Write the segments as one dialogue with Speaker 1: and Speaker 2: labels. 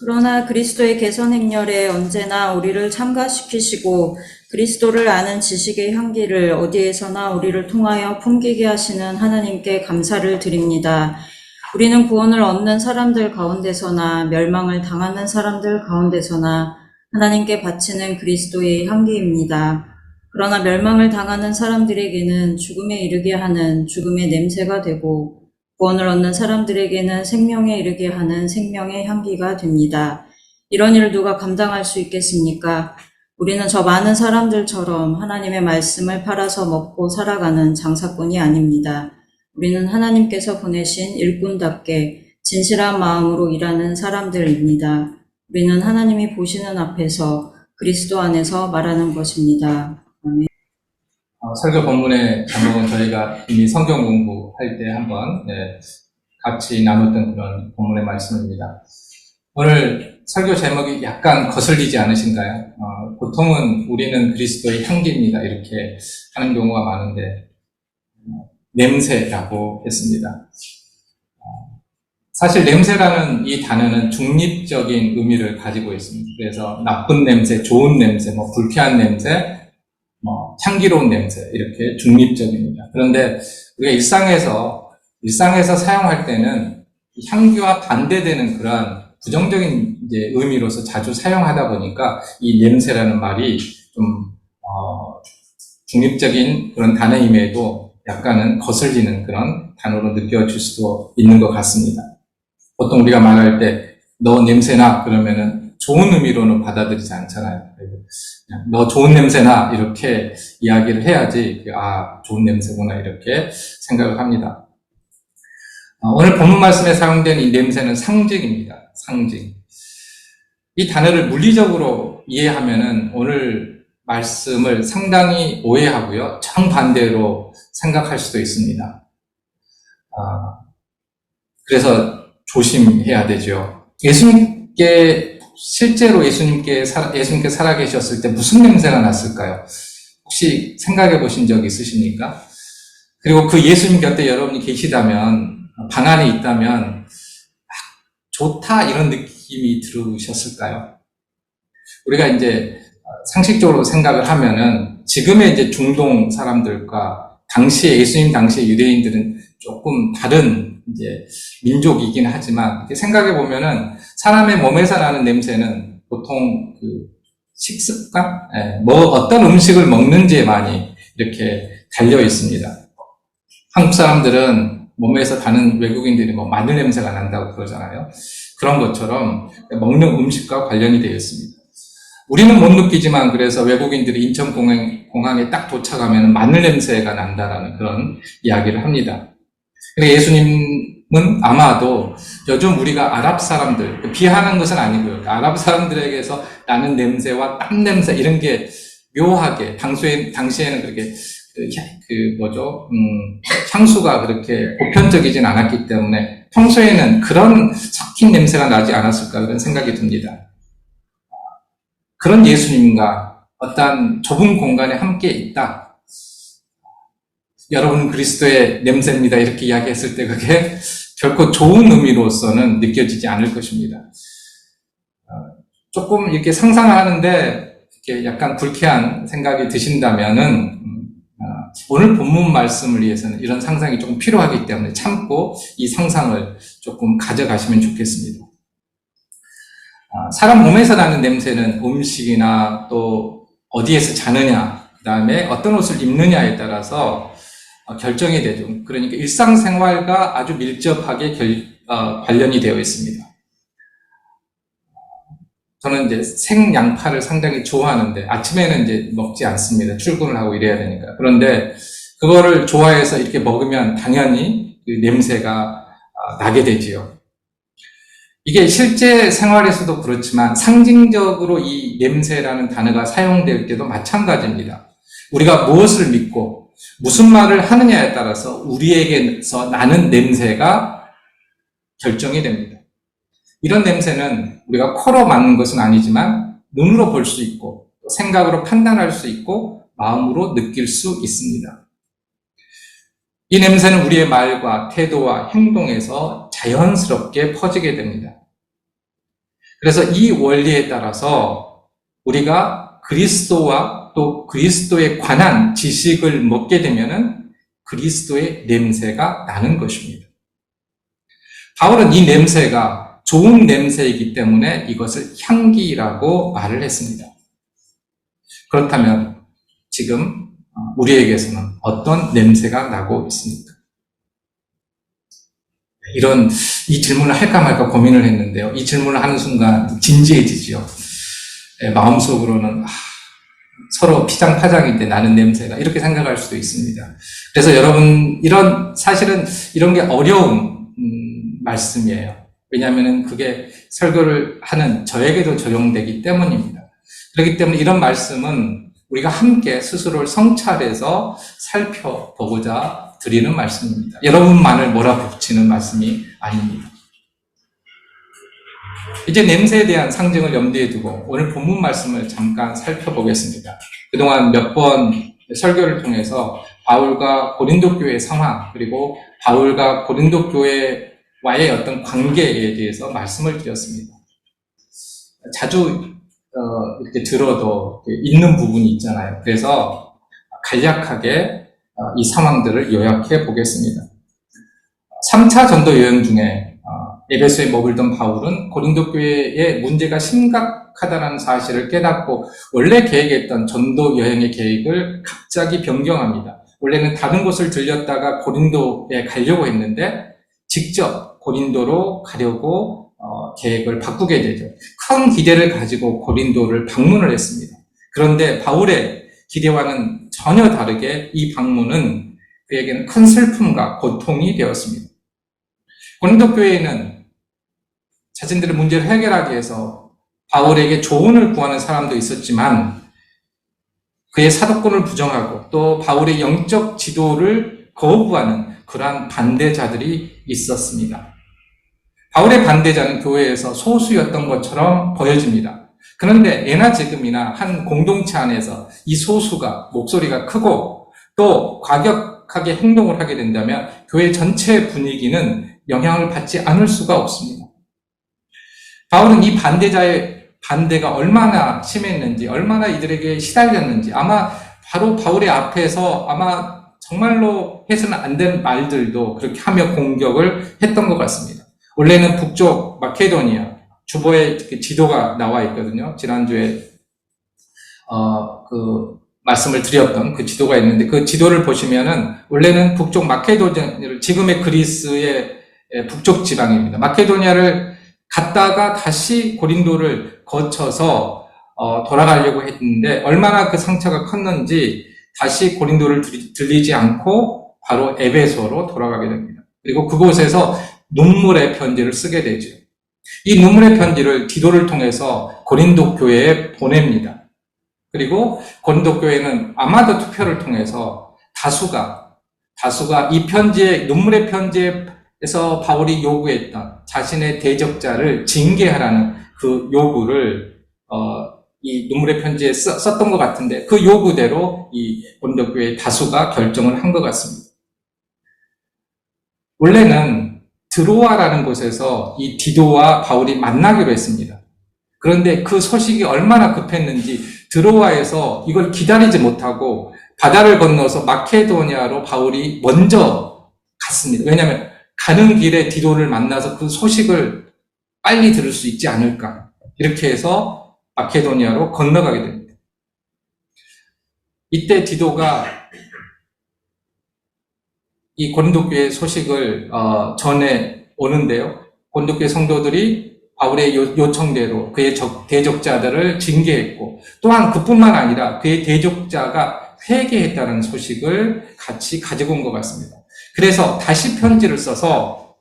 Speaker 1: 그러나 그리스도의 개선 행렬에 언제나 우리를 참가시키시고 그리스도를 아는 지식의 향기를 어디에서나 우리를 통하여 풍기게 하시는 하나님께 감사를 드립니다. 우리는 구원을 얻는 사람들 가운데서나 멸망을 당하는 사람들 가운데서나 하나님께 바치는 그리스도의 향기입니다. 그러나 멸망을 당하는 사람들에게는 죽음에 이르게 하는 죽음의 냄새가 되고 구원을 얻는 사람들에게는 생명에 이르게 하는 생명의 향기가 됩니다. 이런 일을 누가 감당할 수 있겠습니까? 우리는 저 많은 사람들처럼 하나님의 말씀을 팔아서 먹고 살아가는 장사꾼이 아닙니다. 우리는 하나님께서 보내신 일꾼답게 진실한 마음으로 일하는 사람들입니다. 우리는 하나님이 보시는 앞에서 그리스도 안에서 말하는 것입니다. 아멘.
Speaker 2: 설교 본문의 제목은 저희가 이미 성경 공부할 때 한번 같이 나눴던 그런 본문의 말씀입니다. 오늘 설교 제목이 약간 거슬리지 않으신가요? 보통은 우리는 그리스도의 향기입니다. 이렇게 하는 경우가 많은데 냄새라고 했습니다. 사실 냄새라는 이 단어는 중립적인 의미를 가지고 있습니다. 그래서 나쁜 냄새, 좋은 냄새, 불쾌한 냄새, 향기로운 냄새 이렇게 중립적입니다. 그런데 우리가 일상에서 사용할 때는 향기와 반대되는 그러한 부정적인 의미로서 자주 사용하다 보니까 이 냄새라는 말이 좀 중립적인 그런 단어임에도 약간은 거슬리는 그런 단어로 느껴질 수도 있는 것 같습니다. 보통 우리가 말할 때 너 냄새나 그러면은 좋은 의미로는 받아들이지 않잖아요. 너 좋은 냄새나 이렇게 이야기를 해야지 좋은 냄새구나 이렇게 생각을 합니다. 오늘 본문 말씀에 사용된 이 냄새는 상징입니다. 상징. 이 단어를 물리적으로 이해하면은 오늘 말씀을 상당히 오해하고요. 정반대로 생각할 수도 있습니다. 그래서 조심해야 되죠. 실제로 예수님께 살아계셨을 때 무슨 냄새가 났을까요? 혹시 생각해 보신 적 있으십니까? 그리고 그 예수님 곁에 여러분이 계시다면, 방 안에 있다면, 좋다, 이런 느낌이 들으셨을까요? 우리가 상식적으로 생각을 하면은, 지금의 중동 사람들과 예수님 당시의 유대인들은 조금 다른 민족이긴 하지만, 이렇게 생각해 보면은, 사람의 몸에서 나는 냄새는 보통 식습관? 어떤 음식을 먹는지에 많이 이렇게 달려 있습니다. 한국 사람들은 몸에서 다른 외국인들이 마늘 냄새가 난다고 그러잖아요. 그런 것처럼 먹는 음식과 관련이 되어 있습니다. 우리는 못 느끼지만 그래서 외국인들이 인천공항에 딱 도착하면 마늘 냄새가 난다라는 그런 이야기를 합니다. 예수님은 아마도 요즘 우리가 아랍 사람들, 비하하는 것은 아니고요. 아랍 사람들에게서 나는 냄새와 땀 냄새 이런 게 묘하게 당시에는 그렇게 향수가 그렇게 보편적이진 않았기 때문에 평소에는 그런 섞인 냄새가 나지 않았을까 그런 생각이 듭니다. 그런 예수님과 어떤 좁은 공간에 함께 있다. 여러분 그리스도의 냄새입니다. 이렇게 이야기했을 때 그게 결코 좋은 의미로서는 느껴지지 않을 것입니다. 조금 이렇게 상상을 하는데 이렇게 약간 불쾌한 생각이 드신다면은 오늘 본문 말씀을 위해서는 이런 상상이 조금 필요하기 때문에 참고 이 상상을 조금 가져가시면 좋겠습니다. 사람 몸에서 나는 냄새는 음식이나 또 어디에서 자느냐, 그 다음에 어떤 옷을 입느냐에 따라서 결정이 되죠. 그러니까 일상생활과 아주 밀접하게 관련이 되어 있습니다. 저는 생양파를 상당히 좋아하는데 아침에는 먹지 않습니다. 출근을 하고 이래야 되니까. 그런데 그거를 좋아해서 이렇게 먹으면 당연히 그 냄새가 나게 되지요. 이게 실제 생활에서도 그렇지만 상징적으로 이 냄새라는 단어가 사용될 때도 마찬가지입니다. 우리가 무엇을 믿고 무슨 말을 하느냐에 따라서 우리에게서 나는 냄새가 결정이 됩니다. 이런 냄새는 우리가 코로 맡는 것은 아니지만 눈으로 볼 수 있고 생각으로 판단할 수 있고 마음으로 느낄 수 있습니다. 이 냄새는 우리의 말과 태도와 행동에서 자연스럽게 퍼지게 됩니다. 그래서 이 원리에 따라서 우리가 그리스도와 또 그리스도에 관한 지식을 먹게 되면은 그리스도의 냄새가 나는 것입니다. 바울은 이 냄새가 좋은 냄새이기 때문에 이것을 향기라고 말을 했습니다. 그렇다면 지금 우리에게서는 어떤 냄새가 나고 있습니까? 이 질문을 할까 말까 고민을 했는데요. 이 질문을 하는 순간 진지해지죠. 마음속으로는 서로 피장파장인데 나는 냄새가 이렇게 생각할 수도 있습니다. 그래서 여러분 사실은 이런 게 어려운 말씀이에요. 왜냐하면 그게 설교를 하는 저에게도 적용되기 때문입니다. 그렇기 때문에 이런 말씀은 우리가 함께 스스로를 성찰해서 살펴보고자 드리는 말씀입니다. 여러분만을 몰아붙이는 말씀이 아닙니다. 이제 냄새에 대한 상징을 염두에 두고 오늘 본문 말씀을 잠깐 살펴보겠습니다. 그동안 몇 번 설교를 통해서 바울과 고린도 교회의 상황, 그리고 바울과 고린도 교회와의 어떤 관계에 대해서 말씀을 드렸습니다. 자주 이렇게 들어도 있는 부분이 있잖아요. 그래서 간략하게 이 상황들을 요약해 보겠습니다. 3차 전도 여행 중에 에베소에 머물던 바울은 고린도 교회의 문제가 심각하다는 사실을 깨닫고 원래 계획했던 전도 여행의 계획을 갑자기 변경합니다. 원래는 다른 곳을 들렸다가 고린도에 가려고 했는데 직접 고린도로 가려고 계획을 바꾸게 되죠. 큰 기대를 가지고 고린도를 방문을 했습니다. 그런데 바울의 기대와는 전혀 다르게 이 방문은 그에게는 큰 슬픔과 고통이 되었습니다. 고린도 교회에는 자신들의 문제를 해결하기 위해서 바울에게 조언을 구하는 사람도 있었지만 그의 사도권을 부정하고 또 바울의 영적 지도를 거부하는 그러한 반대자들이 있었습니다. 바울의 반대자는 교회에서 소수였던 것처럼 보여집니다. 그런데 예나 지금이나 한 공동체 안에서 이 소수가 목소리가 크고 또 과격하게 행동을 하게 된다면 교회 전체 분위기는 영향을 받지 않을 수가 없습니다. 바울은 이 반대자의 반대가 얼마나 심했는지, 얼마나 이들에게 시달렸는지, 아마 바로 바울의 앞에서 아마 정말로 해서는 안 될 말들도 그렇게 하며 공격을 했던 것 같습니다. 원래는 북쪽 마케도니아, 주보에 지도가 나와 있거든요. 지난주에, 말씀을 드렸던 그 지도가 있는데 그 지도를 보시면은 원래는 북쪽 마케도니아를 지금의 그리스의 북쪽 지방입니다. 마케도니아를 갔다가 다시 고린도를 거쳐서 돌아가려고 했는데 얼마나 그 상처가 컸는지 다시 고린도를 들리지 않고 바로 에베소로 돌아가게 됩니다. 그리고 그곳에서 눈물의 편지를 쓰게 되죠. 이 눈물의 편지를 디도를 통해서 고린도 교회에 보냅니다. 그리고 고린도 교회는 아마도 투표를 통해서 다수가 이 편지에, 눈물의 편지에서 바울이 요구했던 자신의 대적자를 징계하라는 그 요구를 이 눈물의 편지에 썼던 것 같은데 그 요구대로 이 고린도 교회의 다수가 결정을 한 것 같습니다. 원래는 드로아라는 곳에서 이 디도와 바울이 만나기로 했습니다. 그런데 그 소식이 얼마나 급했는지 드로아에서 이걸 기다리지 못하고 바다를 건너서 마케도니아로 바울이 먼저 갔습니다. 왜냐하면 가는 길에 디도를 만나서 그 소식을 빨리 들을 수 있지 않을까. 이렇게 해서 마케도니아로 건너가게 됩니다. 이때 디도가 이 고린도 교회 소식을 전해 오는데요. 고린도 교회 성도들이 바울의 요청대로 그의 대적자들을 징계했고 또한 그뿐만 아니라 그의 대적자가 회개했다는 소식을 같이 가지고 온 것 같습니다. 그래서 다시 편지를 써서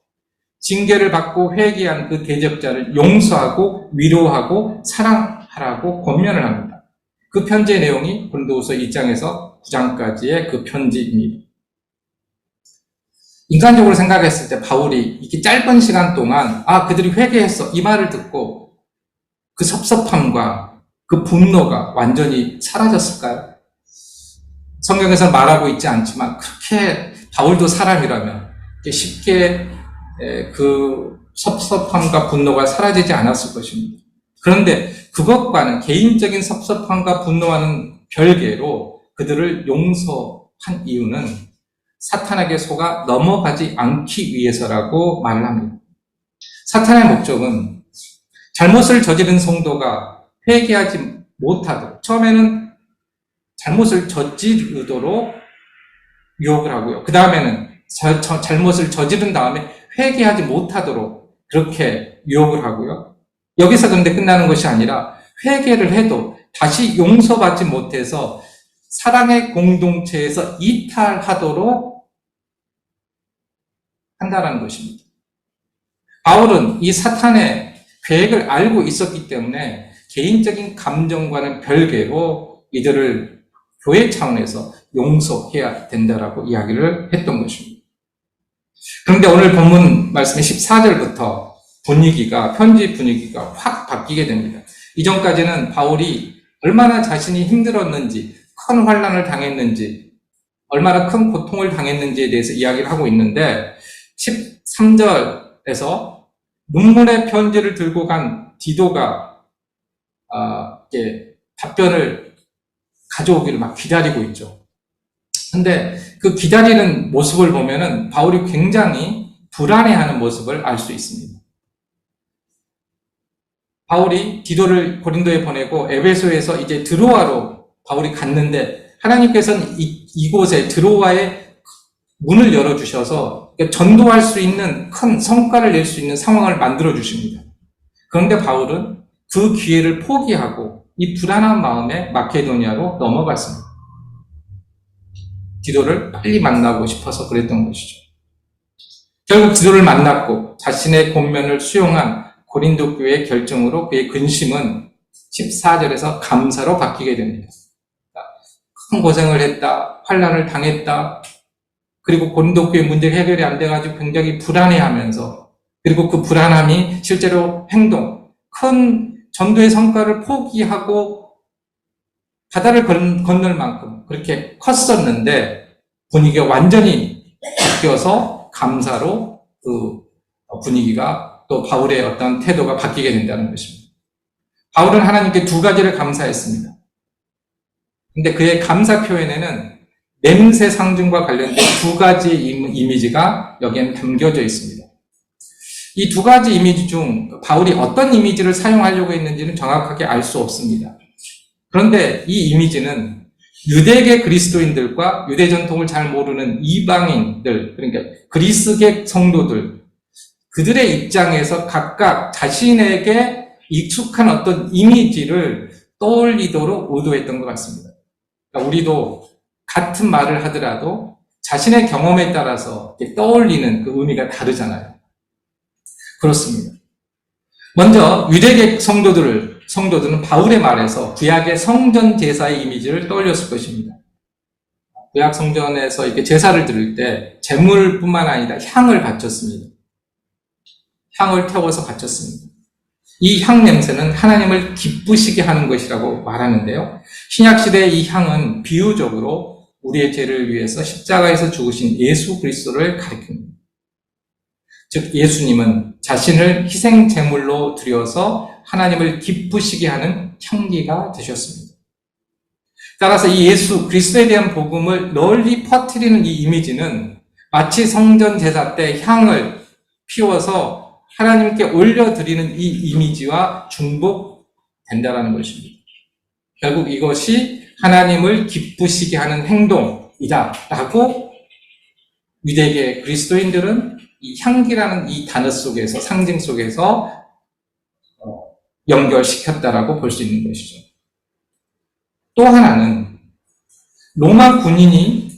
Speaker 2: 징계를 받고 회개한 그 대적자를 용서하고 위로하고 사랑하라고 권면을 합니다. 그 편지의 내용이 고린도후서 2장에서 9장까지의 그 편지입니다. 인간적으로 생각했을 때 바울이 이렇게 짧은 시간 동안 그들이 회개했어 이 말을 듣고 그 섭섭함과 그 분노가 완전히 사라졌을까요? 성경에서 말하고 있지 않지만 그렇게 바울도 사람이라면 쉽게 그 섭섭함과 분노가 사라지지 않았을 것입니다. 그런데 그것과는 개인적인 섭섭함과 분노와는 별개로 그들을 용서한 이유는 사탄에게 속아 넘어가지 않기 위해서라고 말을 합니다. 사탄의 목적은 잘못을 저지른 성도가 회개하지 못하도록, 처음에는 잘못을 저지르도록 유혹을 하고요. 그 다음에는 잘못을 저지른 다음에 회개하지 못하도록 그렇게 유혹을 하고요. 여기서 근데 끝나는 것이 아니라 회개를 해도 다시 용서받지 못해서 사랑의 공동체에서 이탈하도록 한다는 것입니다. 바울은 이 사탄의 계획을 알고 있었기 때문에 개인적인 감정과는 별개로 이들을 교회 차원에서 용서해야 된다라고 이야기를 했던 것입니다. 그런데 오늘 본문 말씀의 14절부터 편지 분위기가 확 바뀌게 됩니다. 이전까지는 바울이 얼마나 자신이 힘들었는지, 큰 환난을 당했는지, 얼마나 큰 고통을 당했는지에 대해서 이야기를 하고 있는데 13절에서 눈물의 편지를 들고 간 디도가 답변을 가져오기를 막 기다리고 있죠. 근데 그 기다리는 모습을 보면은 바울이 굉장히 불안해하는 모습을 알 수 있습니다. 바울이 디도를 고린도에 보내고 에베소에서 이제 드로아로 바울이 갔는데 하나님께서는 이곳에 드로아의 문을 열어주셔서 전도할 수 있는 큰 성과를 낼 수 있는 상황을 만들어 주십니다. 그런데 바울은 그 기회를 포기하고 이 불안한 마음에 마케도니아로 넘어갔습니다. 디도를 빨리 만나고 싶어서 그랬던 것이죠. 결국 디도를 만났고 자신의 권면을 수용한 고린도 교회의 결정으로 그의 근심은 14절에서 감사로 바뀌게 됩니다. 큰 고생을 했다, 환난을 당했다, 그리고 고린도 교회 문제가 해결이 안 돼가지고 굉장히 불안해하면서, 그리고 그 불안함이 실제로 큰 전도의 성과를 포기하고 바다를 건널 만큼 그렇게 컸었는데 분위기가 완전히 바뀌어서 감사로 그 분위기가 또 바울의 어떤 태도가 바뀌게 된다는 것입니다. 바울은 하나님께 두 가지를 감사했습니다. 근데 그의 감사 표현에는 냄새 상징과 관련된 두 가지 이미지가 여기에는 담겨져 있습니다. 이 두 가지 이미지 중 바울이 어떤 이미지를 사용하려고 했는지는 정확하게 알 수 없습니다. 그런데 이 이미지는 유대계 그리스도인들과 유대 전통을 잘 모르는 이방인들, 그러니까 그리스계 성도들, 그들의 입장에서 각각 자신에게 익숙한 어떤 이미지를 떠올리도록 의도했던 것 같습니다. 그러니까 우리도 같은 말을 하더라도 자신의 경험에 따라서 떠올리는 그 의미가 다르잖아요. 그렇습니다. 먼저 유대계 성도들은 바울의 말에서 구약의 성전 제사의 이미지를 떠올렸을 것입니다. 구약 성전에서 이렇게 제사를 드릴 때 제물뿐만 아니라 향을 바쳤습니다. 향을 태워서 바쳤습니다. 이 향 냄새는 하나님을 기쁘시게 하는 것이라고 말하는데요. 신약시대의 이 향은 비유적으로 우리의 죄를 위해서 십자가에서 죽으신 예수 그리스도를 가리킵니다. 즉 예수님은 자신을 희생 제물로 드려서 하나님을 기쁘시게 하는 향기가 되셨습니다. 따라서 이 예수 그리스도에 대한 복음을 널리 퍼뜨리는 이 이미지는 마치 성전 제사 때 향을 피워서 하나님께 올려드리는 이 이미지와 중복된다는 것입니다. 결국 이것이 하나님을 기쁘시게 하는 행동이다라고 유대계 그리스도인들은 이 향기라는 이 단어 속에서, 상징 속에서 연결시켰다라고 볼 수 있는 것이죠. 또 하나는 로마 군인이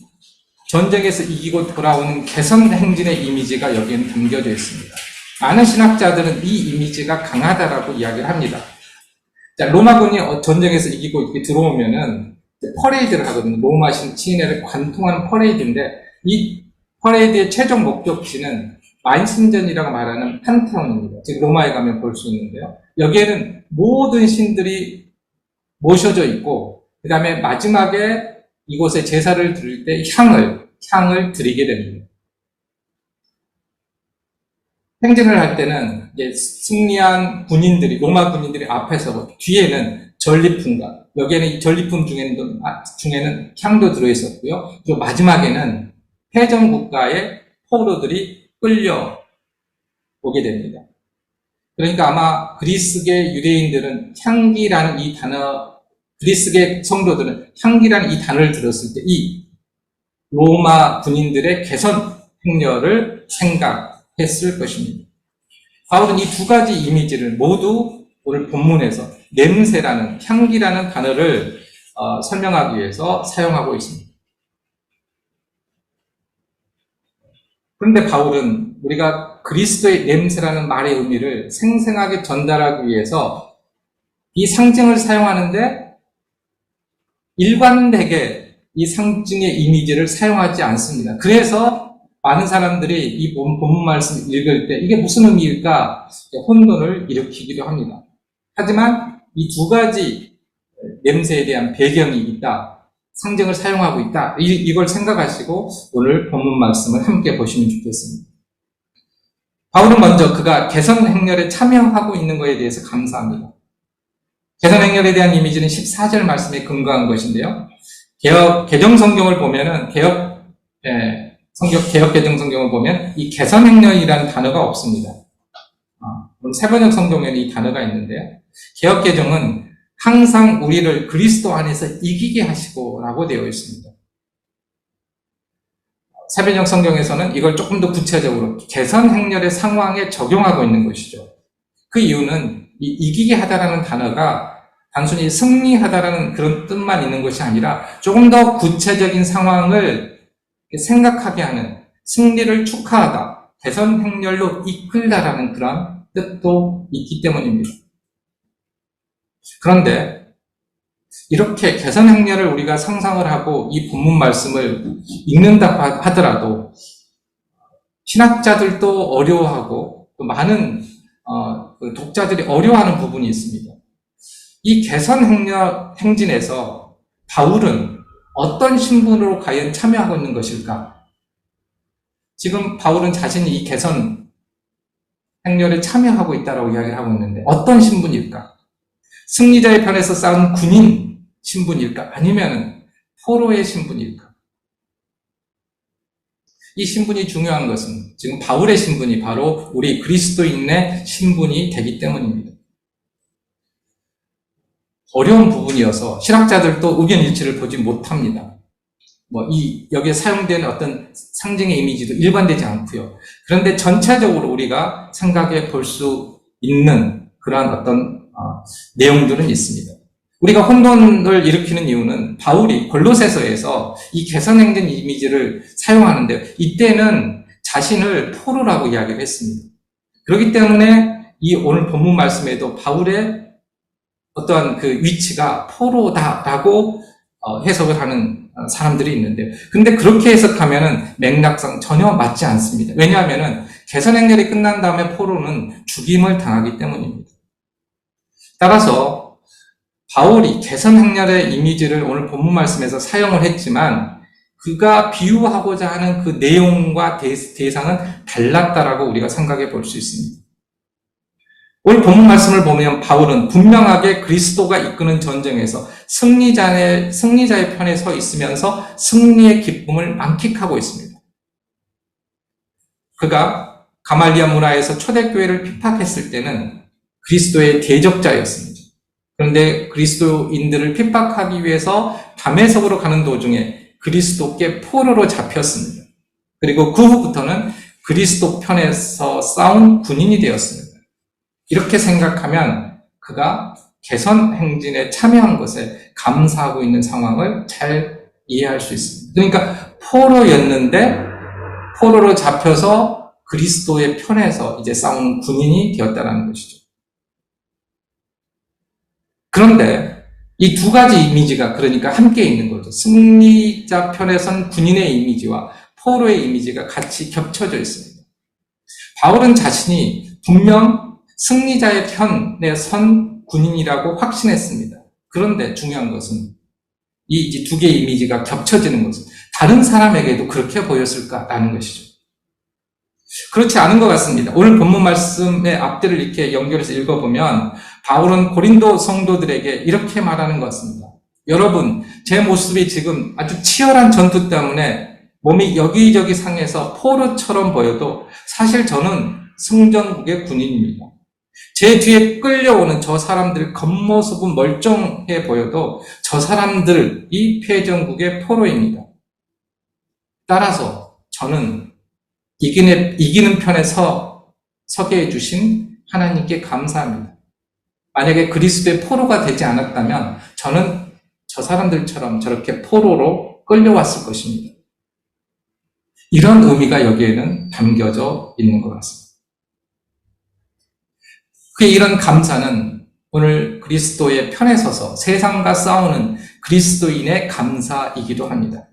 Speaker 2: 전쟁에서 이기고 돌아오는 개선 행진의 이미지가 여기에는 담겨져 있습니다. 많은 신학자들은 이 이미지가 강하다라고 이야기를 합니다. 자, 로마군이 전쟁에서 이기고 이렇게 들어오면은 퍼레이드를 하거든요. 로마 시내를 관통하는 퍼레이드인데 이 퍼레이드의 최종 목적지는 만신전이라고 말하는 판테온입니다. 즉 로마에 가면 볼 수 있는데요. 여기에는 모든 신들이 모셔져 있고 그 다음에 마지막에 이곳에 제사를 드릴 때 향을 드리게 됩니다. 행진을 할 때는 이제 승리한 군인들이, 로마 군인들이 앞에 서고 뒤에는 전리품과, 여기에는 이 전리품 중에는 향도 들어있었고요. 그리고 마지막에는 패전 국가의 포로들이 끌려 오게 됩니다. 그러니까 아마 그리스계 유대인들은 향기라는 이 단어, 그리스계 성도들은 향기라는 이 단어를 들었을 때 이 로마 군인들의 개선 행렬을 생각했을 것입니다. 바울은 이 두 가지 이미지를 모두 오늘 본문에서 냄새라는, 향기라는 단어를 설명하기 위해서 사용하고 있습니다. 그런데 바울은 우리가 그리스도의 냄새라는 말의 의미를 생생하게 전달하기 위해서 이 상징을 사용하는데 일관되게 이 상징의 이미지를 사용하지 않습니다. 그래서 많은 사람들이 이 본문 말씀을 읽을 때 이게 무슨 의미일까 혼돈을 일으키기도 합니다. 하지만 이 두 가지 냄새에 대한 배경이 있다, 상징을 사용하고 있다, 이걸 생각하시고 오늘 본문 말씀을 함께 보시면 좋겠습니다. 바울은 먼저 그가 개선 행렬에 참여하고 있는 것에 대해서 감사합니다. 개선 행렬에 대한 이미지는 14절 말씀에 근거한 것인데요. 개정 성경을 보면은 개혁 개정 성경을 보면 이 개선 행렬이라는 단어가 없습니다. 세번역 성경에는 이 단어가 있는데요. 개혁 개정은 항상 우리를 그리스도 안에서 이기게 하시고라고 되어 있습니다. 세번역 성경에서는 이걸 조금 더 구체적으로 개선 행렬의 상황에 적용하고 있는 것이죠. 그 이유는 이 이기게 하다라는 단어가 단순히 승리하다라는 그런 뜻만 있는 것이 아니라 조금 더 구체적인 상황을 생각하게 하는, 승리를 축하하다, 개선 행렬로 이끌다라는 그런 뜻도 있기 때문입니다. 그런데 이렇게 개선 행렬을 우리가 상상을 하고 이 본문 말씀을 읽는다 하더라도 신학자들도 어려워하고 또 많은 독자들이 어려워하는 부분이 있습니다. 이 개선 행진에서 바울은 어떤 신분으로 과연 참여하고 있는 것일까? 지금 바울은 자신이 이 개선 행렬에 참여하고 있다고 이야기를 하고 있는데 어떤 신분일까? 승리자의 편에서 싸운 군인 신분일까? 아니면 포로의 신분일까? 이 신분이 중요한 것은 지금 바울의 신분이 바로 우리 그리스도인의 신분이 되기 때문입니다. 어려운 부분이어서 신학자들도 의견 일치를 보지 못합니다. 여기에 사용된 어떤 상징의 이미지도 일관되지 않고요. 그런데 전체적으로 우리가 생각해 볼 수 있는 그러한 어떤 내용들은 있습니다. 우리가 혼돈을 일으키는 이유는 바울이 골로새서에서 이 개선행진 이미지를 사용하는데 이때는 자신을 포로라고 이야기를 했습니다. 그렇기 때문에 이 오늘 본문 말씀에도 바울의 어떠한 그 위치가 포로다라고 해석을 하는 사람들이 있는데요. 근데 그렇게 해석하면은 맥락상 전혀 맞지 않습니다. 왜냐하면은 개선 행렬이 끝난 다음에 포로는 죽임을 당하기 때문입니다. 따라서 바울이 개선 행렬의 이미지를 오늘 본문 말씀에서 사용을 했지만 그가 비유하고자 하는 그 내용과 대상은 달랐다라고 우리가 생각해 볼 수 있습니다. 오늘 본문 말씀을 보면 바울은 분명하게 그리스도가 이끄는 전쟁에서 승리자의 편에 서 있으면서 승리의 기쁨을 만끽하고 있습니다. 그가 가말리아 문화에서 초대교회를 핍박했을 때는 그리스도의 대적자였습니다. 그런데 그리스도인들을 핍박하기 위해서 다메섹으로 가는 도중에 그리스도께 포로로 잡혔습니다. 그리고 그 후부터는 그리스도 편에서 싸운 군인이 되었습니다. 이렇게 생각하면 그가 개선 행진에 참여한 것에 감사하고 있는 상황을 잘 이해할 수 있습니다. 그러니까 포로였는데 포로로 잡혀서 그리스도의 편에서 이제 싸우는 군인이 되었다는 것이죠. 그런데 이 두 가지 이미지가 그러니까 함께 있는 거죠. 승리자 편에 선 군인의 이미지와 포로의 이미지가 같이 겹쳐져 있습니다. 바울은 자신이 분명 승리자의 편에 선 군인이라고 확신했습니다. 그런데 중요한 것은 이 두 개의 이미지가 겹쳐지는 것은 다른 사람에게도 그렇게 보였을까라는 것이죠. 그렇지 않은 것 같습니다. 오늘 본문 말씀의 앞뒤를 이렇게 연결해서 읽어보면 바울은 고린도 성도들에게 이렇게 말하는 것 같습니다. 여러분, 제 모습이 지금 아주 치열한 전투 때문에 몸이 여기저기 상해서 포로처럼 보여도 사실 저는 승전국의 군인입니다. 제 뒤에 끌려오는 저 사람들 겉모습은 멀쩡해 보여도 저 사람들이 패전국의 포로입니다. 따라서 저는 이기는 편에 서게 해주신 하나님께 감사합니다. 만약에 그리스도의 포로가 되지 않았다면 저는 저 사람들처럼 저렇게 포로로 끌려왔을 것입니다. 이런 의미가 여기에는 담겨져 있는 것 같습니다. 그의 이런 감사는 오늘 그리스도의 편에 서서 세상과 싸우는 그리스도인의 감사이기도 합니다.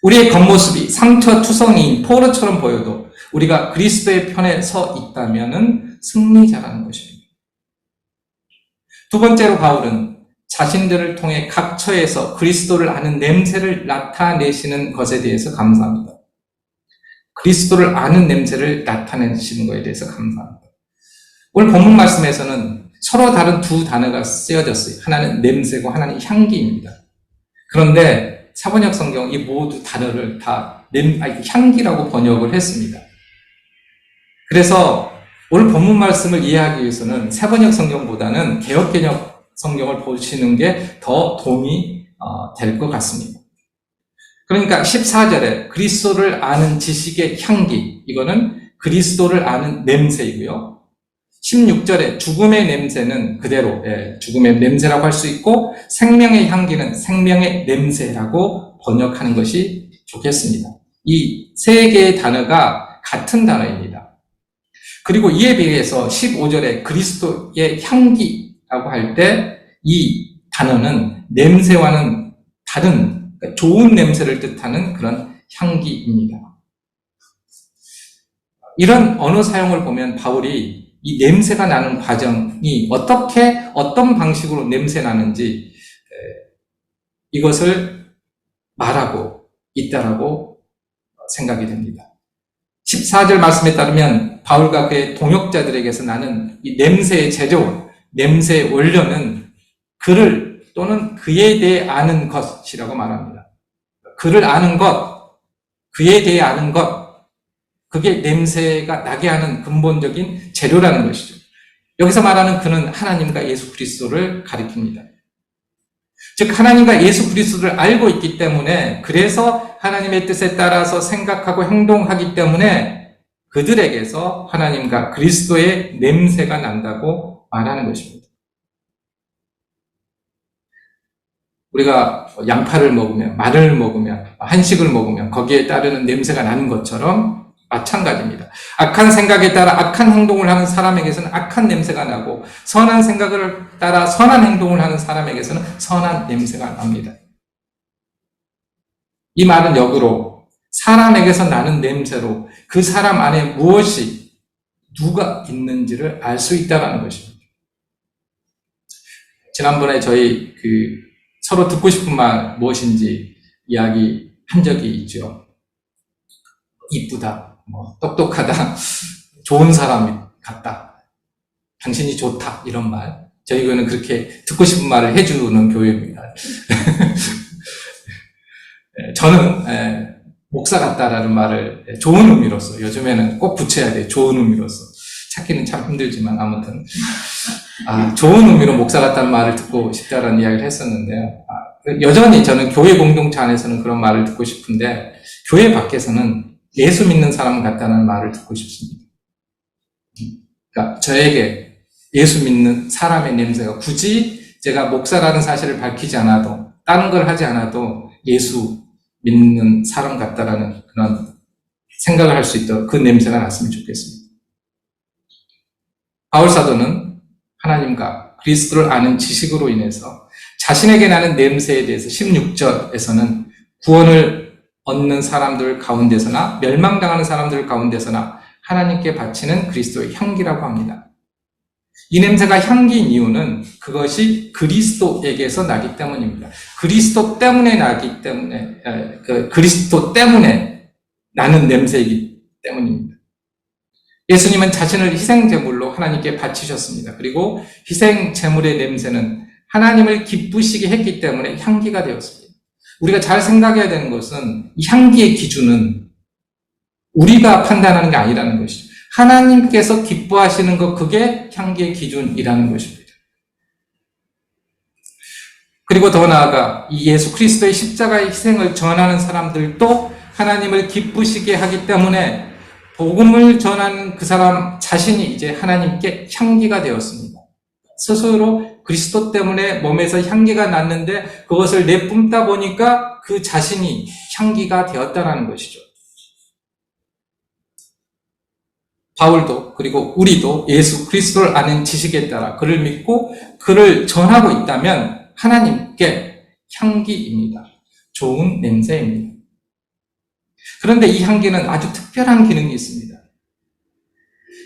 Speaker 2: 우리의 겉모습이 상처투성이인 포로처럼 보여도 우리가 그리스도의 편에 서 있다면 승리자라는 것입니다. 두 번째로 바울은 자신들을 통해 각 처에서 그리스도를 아는 냄새를 나타내시는 것에 대해서 감사합니다. 그리스도를 아는 냄새를 나타내시는 것에 대해서 감사합니다. 오늘 본문 말씀에서는 서로 다른 두 단어가 쓰여졌어요. 하나는 냄새고 하나는 향기입니다. 그런데 사번역 성경 이 모두 단어를 다 향기라고 번역을 했습니다. 그래서 오늘 본문 말씀을 이해하기 위해서는 사번역 성경보다는 개역개정 성경을 보시는 게 더 도움이 될 것 같습니다. 그러니까 14절에 그리스도를 아는 지식의 향기, 이거는 그리스도를 아는 냄새이고요. 16절에 죽음의 냄새는 그대로 죽음의 냄새라고 할 수 있고 생명의 향기는 생명의 냄새라고 번역하는 것이 좋겠습니다. 이 세 개의 단어가 같은 단어입니다. 그리고 이에 비해서 15절에 그리스도의 향기라고 할 때 이 단어는 냄새와는 다른 좋은 냄새를 뜻하는 그런 향기입니다. 이런 언어 사용을 보면 바울이 이 냄새가 나는 과정이 어떤 방식으로 냄새 나는지 이것을 말하고 있다라고 생각이 됩니다. 14절 말씀에 따르면 바울과 그의 동역자들에게서 나는 이 냄새의 재료, 냄새의 원료는 그를 또는 그에 대해 아는 것이라고 말합니다. 그를 아는 것, 그에 대해 아는 것, 그게 냄새가 나게 하는 근본적인 재료라는 것이죠. 여기서 말하는 그는 하나님과 예수 그리스도를 가리킵니다. 즉 하나님과 예수 그리스도를 알고 있기 때문에 그래서 하나님의 뜻에 따라서 생각하고 행동하기 때문에 그들에게서 하나님과 그리스도의 냄새가 난다고 말하는 것입니다. 우리가 양파를 먹으면, 마늘을 먹으면, 한식을 먹으면 거기에 따르는 냄새가 나는 것처럼 마찬가지입니다. 악한 생각에 따라 악한 행동을 하는 사람에게서는 악한 냄새가 나고 선한 생각을 따라 선한 행동을 하는 사람에게서는 선한 냄새가 납니다. 이 말은 역으로 사람에게서 나는 냄새로 그 사람 안에 무엇이 누가 있는지를 알 수 있다는 것입니다. 지난번에 저희 서로 듣고 싶은 말 무엇인지 이야기한 적이 있죠. 이쁘다, 똑똑하다, 좋은 사람 같다, 당신이 좋다, 이런 말. 저희 교회는 그렇게 듣고 싶은 말을 해주는 교회입니다. 저는 목사 같다라는 말을 좋은 의미로서, 요즘에는 꼭 붙여야 돼요. 좋은 의미로서. 찾기는 참 힘들지만 아무튼 좋은 의미로 목사 같다는 말을 듣고 싶다라는 이야기를 했었는데요. 여전히 저는 교회 공동체 안에서는 그런 말을 듣고 싶은데 교회 밖에서는 예수 믿는 사람 같다는 말을 듣고 싶습니다. 그러니까 저에게 예수 믿는 사람의 냄새가 굳이 제가 목사라는 사실을 밝히지 않아도 다른 걸 하지 않아도 예수 믿는 사람 같다라는 그런 생각을 할 수 있도록 그 냄새가 났으면 좋겠습니다. 바울 사도는 하나님과 그리스도를 아는 지식으로 인해서 자신에게 나는 냄새에 대해서 16절에서는 구원을 얻는 사람들 가운데서나 멸망당하는 사람들 가운데서나 하나님께 바치는 그리스도의 향기라고 합니다. 이 냄새가 향기인 이유는 그것이 그리스도에게서 나기 때문입니다. 그리스도 때문에 나기 때문에, 그리스도 때문에 나는 냄새이기 때문입니다. 예수님은 자신을 희생제물로 하나님께 바치셨습니다. 그리고 희생제물의 냄새는 하나님을 기쁘시게 했기 때문에 향기가 되었습니다. 우리가 잘 생각해야 되는 것은 이 향기의 기준은 우리가 판단하는 게 아니라는 것이죠. 하나님께서 기뻐하시는 것, 그게 향기의 기준이라는 것입니다. 그리고 더 나아가 이 예수 그리스도의 십자가의 희생을 전하는 사람들도 하나님을 기쁘시게 하기 때문에 복음을 전하는 그 사람 자신이 이제 하나님께 향기가 되었습니다. 스스로 그리스도 때문에 몸에서 향기가 났는데 그것을 내뿜다 보니까 그 자신이 향기가 되었다는 것이죠. 바울도 그리고 우리도 예수 그리스도를 아는 지식에 따라 그를 믿고 그를 전하고 있다면 하나님께 향기입니다. 좋은 냄새입니다. 그런데 이 향기는 아주 특별한 기능이 있습니다.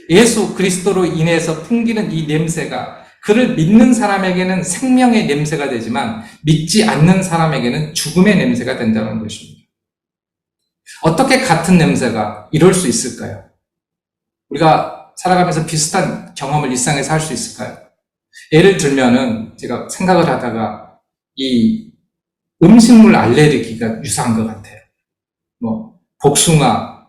Speaker 2: 예수 그리스도로 인해서 풍기는 이 냄새가 그를 믿는 사람에게는 생명의 냄새가 되지만 믿지 않는 사람에게는 죽음의 냄새가 된다는 것입니다. 어떻게 같은 냄새가 이럴 수 있을까요? 우리가 살아가면서 비슷한 경험을 일상에서 할 수 있을까요? 예를 들면은 제가 생각을 하다가 이 음식물 알레르기가 유사한 것 같아요. 복숭아,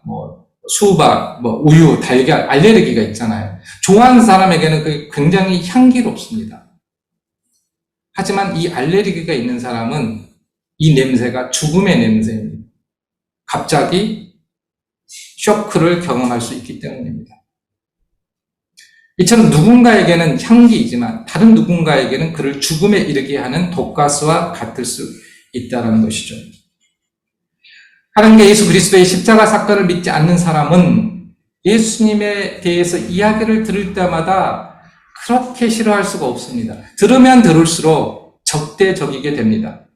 Speaker 2: 수박, 우유, 달걀, 알레르기가 있잖아요. 좋아하는 사람에게는 그게 굉장히 향기롭습니다. 하지만 이 알레르기가 있는 사람은 이 냄새가 죽음의 냄새입니다. 갑자기 쇼크를 경험할 수 있기 때문입니다. 이처럼 누군가에게는 향기이지만 다른 누군가에게는 그를 죽음에 이르게 하는 독가스와 같을 수 있다는 것이죠. 하나님께 예수 그리스도의 십자가 사건을 믿지 않는 사람은 예수님에 대해서 이야기를 들을 때마다 그렇게 싫어할 수가 없습니다. 들으면 들을수록 적대적이게 됩니다.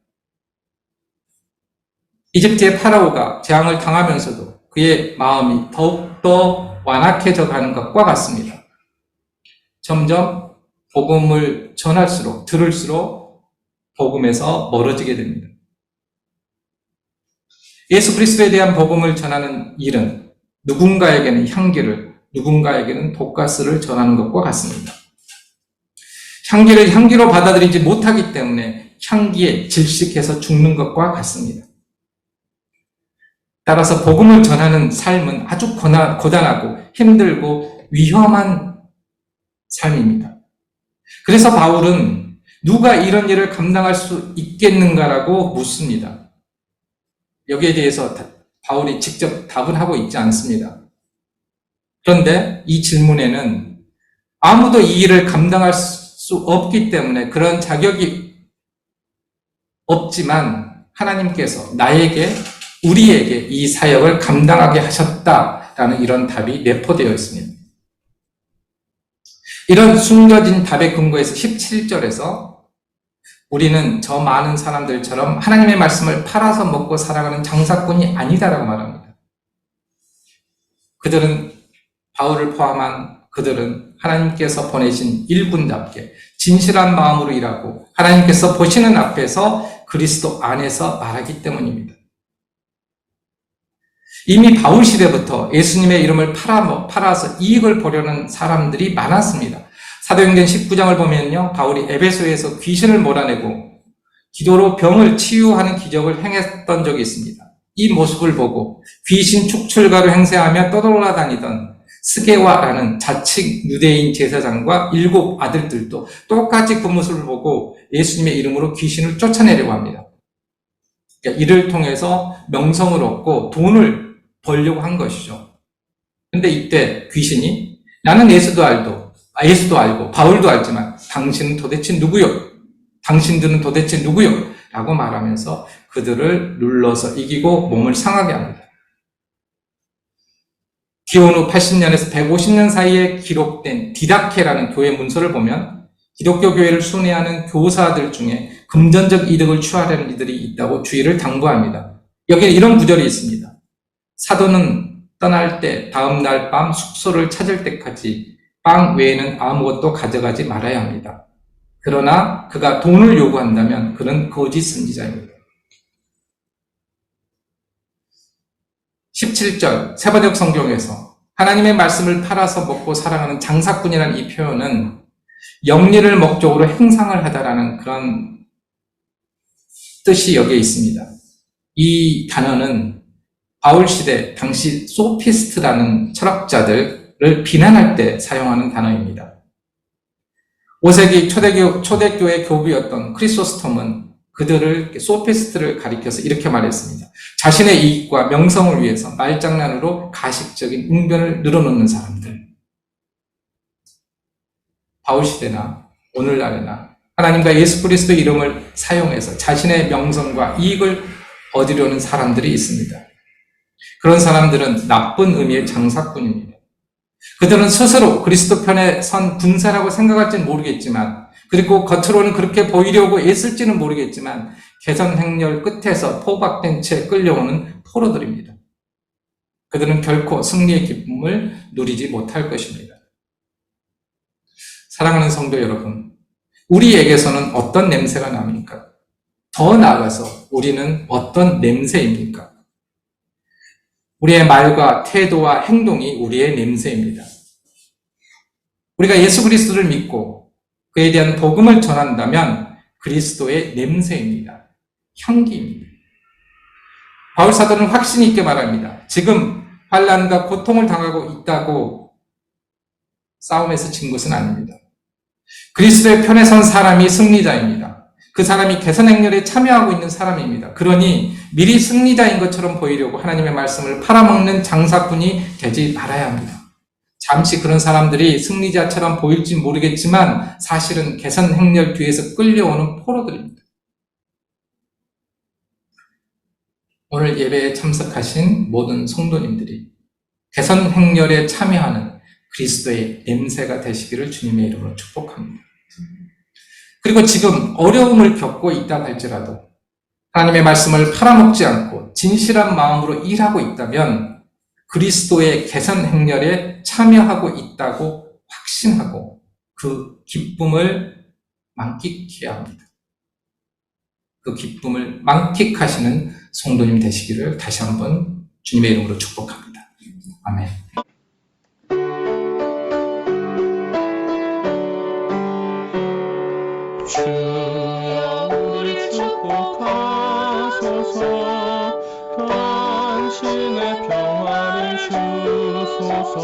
Speaker 2: 이집트의 파라오가 재앙을 당하면서도 그의 마음이 더욱더 완악해져 가는 것과 같습니다. 점점 복음을 전할수록 들을수록 복음에서 멀어지게 됩니다. 예수 그리스도에 대한 복음을 전하는 일은 누군가에게는 향기를, 누군가에게는 독가스를 전하는 것과 같습니다. 향기를 향기로 받아들이지 못하기 때문에 향기에 질식해서 죽는 것과 같습니다. 따라서 복음을 전하는 삶은 아주 고단하고 힘들고 위험한 삶입니다. 그래서 바울은 누가 이런 일을 감당할 수 있겠는가라고 묻습니다. 여기에 대해서 바울이 직접 답은 하고 있지 않습니다. 그런데 이 질문에는 아무도 이 일을 감당할 수 없기 때문에 그런 자격이 없지만 하나님께서 나에게, 우리에게 이 사역을 감당하게 하셨다라는 이런 답이 내포되어 있습니다. 이런 숨겨진 답의 근거에서 17절에서 우리는 저 많은 사람들처럼 하나님의 말씀을 팔아서 먹고 살아가는 장사꾼이 아니다라고 말합니다. 그들은, 바울을 포함한 그들은 하나님께서 보내신 일꾼답게 진실한 마음으로 일하고 하나님께서 보시는 앞에서 그리스도 안에서 말하기 때문입니다. 이미 바울 시대부터 예수님의 이름을 팔아서 이익을 보려는 사람들이 많았습니다. 사도행전 19장을 보면요, 바울이 에베소에서 귀신을 몰아내고 기도로 병을 치유하는 기적을 행했던 적이 있습니다. 이 모습을 보고 귀신 축출가로 행세하며 떠돌아다니던 스게와라는 자칭 유대인 제사장과 7 아들들도 똑같이 그 모습을 보고 예수님의 이름으로 귀신을 쫓아내려고 합니다. 그러니까 이를 통해서 명성을 얻고 돈을 벌려고 한 것이죠. 그런데 이때 귀신이 나는 예수도 알고 바울도 알지만 당신은 도대체 누구요? 당신들은 도대체 누구요? 라고 말하면서 그들을 눌러서 이기고 몸을 상하게 합니다. 기원 후 80년에서 150년 사이에 기록된 디다케라는 교회 문서를 보면 기독교 교회를 순회하는 교사들 중에 금전적 이득을 취하려는 이들이 있다고 주의를 당부합니다. 여기에 이런 구절이 있습니다. 사도는 떠날 때 다음 날 밤 숙소를 찾을 때까지 빵 외에는 아무것도 가져가지 말아야 합니다. 그러나 그가 돈을 요구한다면 그는 거짓 선지자입니다. 17절 세번역 성경에서 하나님의 말씀을 팔아서 먹고 살아가는 장사꾼이라는 이 표현은 영리를 목적으로 행상을 하다라는 그런 뜻이 여기에 있습니다. 이 단어는 바울 시대 당시 소피스트라는 철학자들을 비난할 때 사용하는 단어입니다. 5세기 초대교회 교부였던 크리소스톰은 그들을 소피스트를 가리켜서 이렇게 말했습니다. 자신의 이익과 명성을 위해서 말장난으로 가식적인 웅변을 늘어놓는 사람들. 바울 시대나 오늘날에나 하나님과 예수 그리스도 이름을 사용해서 자신의 명성과 이익을 얻으려는 사람들이 있습니다. 그런 사람들은 나쁜 의미의 장사꾼입니다. 그들은 스스로 그리스도 편에 선 군사라고 생각할지는 모르겠지만, 그리고 겉으로는 그렇게 보이려고 애쓸지는 모르겠지만 개선 행렬 끝에서 포박된 채 끌려오는 포로들입니다. 그들은 결코 승리의 기쁨을 누리지 못할 것입니다. 사랑하는 성도 여러분, 우리에게서는 어떤 냄새가 납니까? 더 나아가서 우리는 어떤 냄새입니까? 우리의 말과 태도와 행동이 우리의 냄새입니다. 우리가 예수 그리스도를 믿고 그에 대한 복음을 전한다면 그리스도의 냄새입니다. 향기입니다. 바울 사도는 확신 있게 말합니다. 지금 환난과 고통을 당하고 있다고 싸움에서 진 것은 아닙니다. 그리스도의 편에 선 사람이 승리자입니다. 그 사람이 개선 행렬에 참여하고 있는 사람입니다. 그러니 미리 승리자인 것처럼 보이려고 하나님의 말씀을 팔아먹는 장사꾼이 되지 말아야 합니다. 잠시 그런 사람들이 승리자처럼 보일지 모르겠지만 사실은 개선 행렬 뒤에서 끌려오는 포로들입니다. 오늘 예배에 참석하신 모든 성도님들이 개선 행렬에 참여하는 그리스도의 냄새가 되시기를 주님의 이름으로 축복합니다. 그리고 지금 어려움을 겪고 있다 할지라도 하나님의 말씀을 팔아먹지 않고 진실한 마음으로 일하고 있다면 그리스도의 개선 행렬에 참여하고 있다고 확신하고 그 기쁨을 만끽해야 합니다. 그 기쁨을 만끽하시는 성도님 되시기를 다시 한번 주님의 이름으로 축복합니다. 아멘.
Speaker 3: 주여 우리 축복하소서. 당신의 평화를 주소서.